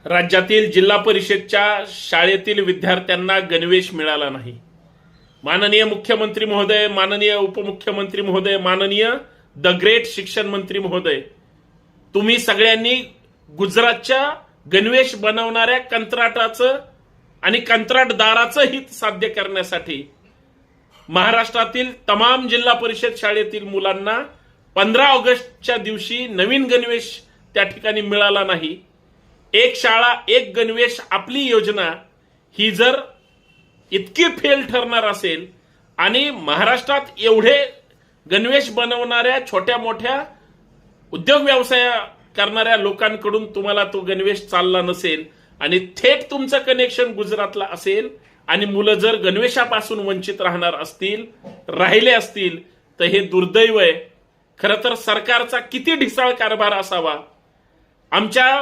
राज्यातील जिल्हा परिषदच्या शाळेतील विद्यार्थ्यांना गणवेश मिळाला नाही। माननीय मुख्यमंत्री महोदय, माननीय उपमुख्यमंत्री महोदय, माननीय द ग्रेट शिक्षण मंत्री महोदय, तुम्ही सगळ्यांनी गुजरातच्या गणवेश बनवणाऱ्या कंत्राटाचं आणि कंत्राटदाराचं हित साध्य करण्यासाठी महाराष्ट्रातील तमाम जिल्हा परिषद शाळेतील मुलांना 15 ऑगस्टच्या दिवशी नवीन गणवेश त्या ठिकाणी मिळाला नाही। एक शाळा एक गणवेश आपली योजना ही जर इतकी फेल ठरणार असेल आणि महाराष्ट्रात एवढे गणवेश बनवणाऱ्या छोट्या मोठ्या उद्योग व्यवसाय करणाऱ्या लोकांकडून तुम्हाला तो गणवेश चालला नसेल आणि थेट तुमचं कनेक्शन गुजरातला असेल आणि मुलं जर गणवेशापासून वंचित राहिले असतील तर हे दुर्दैव आहे। खरं तर सरकारचा किती ढिसाळ कारभार असावा। आमच्या